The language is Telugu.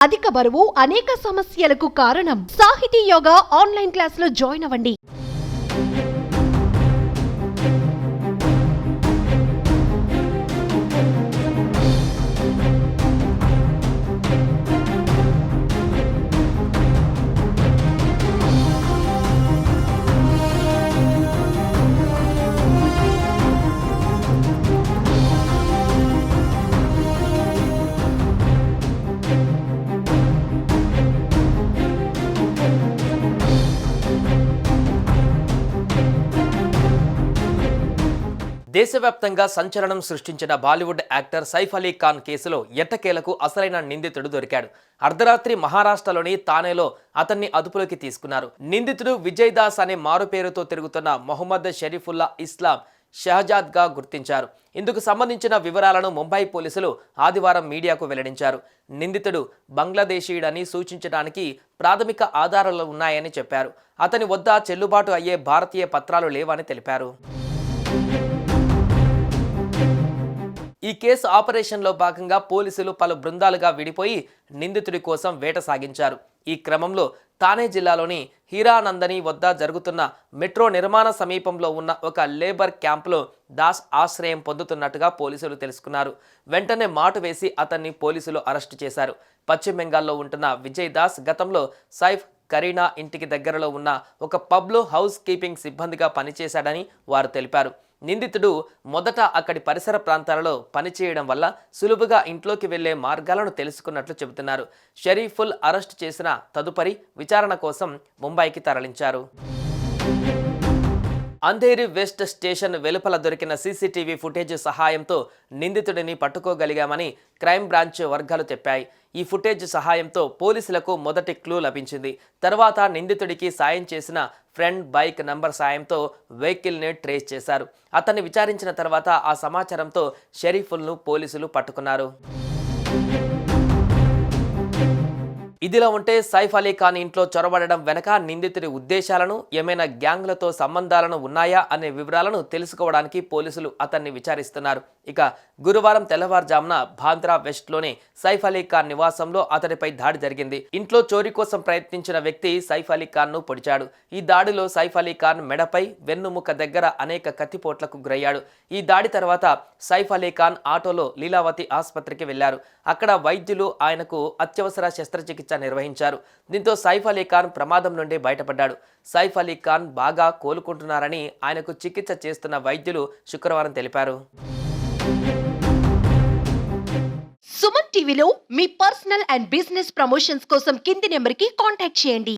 అధిక బరువు అనేక సమస్యలకు కారణం. సాహితీ యోగా ఆన్లైన్ క్లాసులో జాయిన్ అవ్వండి. దేశవ్యాప్తంగా సంచలనం సృష్టించిన బాలీవుడ్ యాక్టర్ సైఫ్ అలీ ఖాన్ కేసులో ఎట్టకేలకు అసలైన నిందితుడు దొరికాడు. అర్ధరాత్రి మహారాష్ట్రలోని తానేలో అతన్ని అదుపులోకి తీసుకున్నారు. నిందితుడు విజయ్ దాస్ అనే మారుపేరుతో తిరుగుతున్న మొహమ్మద్ షరీఫుల్లా ఇస్లాం షహజాద్ గా గుర్తించారు. ఇందుకు సంబంధించిన వివరాలను ముంబై పోలీసులు ఆదివారం మీడియాకు వెల్లడించారు. నిందితుడు బంగ్లాదేశీయుడని సూచించడానికి ప్రాథమిక ఆధారాలు ఉన్నాయని చెప్పారు. అతని వద్ద చెల్లుబాటు అయ్యే భారతీయ పత్రాలు లేవని తెలిపారు. ఈ కేసు ఆపరేషన్లో భాగంగా పోలీసులు పలు బృందాలుగా విడిపోయి నిందితుడి కోసం వేట సాగించారు. ఈ క్రమంలో థానే జిల్లాలోని హీరానందని వద్ద జరుగుతున్న మెట్రో నిర్మాణ సమీపంలో ఉన్న ఒక లేబర్ క్యాంపులో దాస్ ఆశ్రయం పొందుతున్నట్టుగా పోలీసులు తెలుసుకున్నారు. వెంటనే మాటు వేసి అతన్ని పోలీసులు అరెస్టు చేశారు. పశ్చిమ బెంగాల్లో ఉంటున్న విజయ్ దాస్ గతంలో సైఫ్ కరీనా ఇంటికి దగ్గరలో ఉన్న ఒక పబ్లో హౌస్ కీపింగ్ సిబ్బందిగా పనిచేశాడని వారు తెలిపారు. నిందితుడు మొదట అక్కడి పరిసర ప్రాంతాలలో పనిచేయడం వల్ల సులువుగా ఇంట్లోకి వెళ్లే మార్గాలను తెలుసుకున్నట్లు చెబుతున్నారు. షరీఫుల్ అరెస్ట్ చేసిన తదుపరి విచారణ కోసం ముంబైకి తరలించారు. అంధేరి వెస్ట్ స్టేషన్ వెలుపల దొరికిన సీసీటీవీ ఫుటేజ్ సహాయంతో నిందితుడిని పట్టుకోగలిగామని క్రైమ్ బ్రాంచ్ వర్గాలు చెప్పాయి. ఈ ఫుటేజ్ సహాయంతో పోలీసులకు మొదటి క్లూ లభించింది. తర్వాత నిందితుడికి సాయం చేసిన ఫ్రెండ్ బైక్ నంబర్ సాయంతో వెహికల్ని ట్రేస్ చేశారు. అతన్ని విచారించిన తర్వాత ఆ సమాచారంతో షరీఫుల్ను పోలీసులు పట్టుకున్నారు. ఇదిలా ఉంటే సైఫ్ అలీ ఖాన్ ఇంట్లో చొరబడడం వెనక నిందితుడి ఉద్దేశాలను, ఏమైనా గ్యాంగ్లతో సంబంధాలను ఉన్నాయా అనే వివరాలను తెలుసుకోవడానికి పోలీసులు అతన్ని విచారిస్తున్నారు. ఇక గురువారం తెల్లవారుజామున బాంద్రా వెస్ట్లోని సైఫ్ అలీ ఖాన్ నివాసంలో అతడిపై దాడి జరిగింది. ఇంట్లో చోరీ కోసం ప్రయత్నించిన వ్యక్తి సైఫ్ అలీ ఖాన్ ను పొడిచాడు. ఈ దాడిలో సైఫ్ అలీ ఖాన్ మెడపై, వెన్నుముక దగ్గర అనేక కత్తిపోట్లకు గురయ్యాడు. ఈ దాడి తర్వాత సైఫ్ అలీ ఖాన్ ఆటోలో లీలావతి ఆసుపత్రికి వెళ్లారు. అక్కడ వైద్యులు ఆయనకు అత్యవసర శస్త్రచికిత్స నిర్వహించారు. దీంతో సైఫ్ అలీ ఖాన్ ప్రమాదం నుండి బయటపడ్డాడు. సైఫ్ అలీ ఖాన్ బాగా కోలుకుంటున్నారని ఆయనకు చికిత్స చేస్తున్న వైద్యులు శుక్రవారం తెలిపారు. సుమన్ టీవీలో మీ పర్సనల్ అండ్ బిజినెస్ ప్రమోషన్స్ కోసం కింది నెంబర్కి కాంటాక్ట్ చేయండి.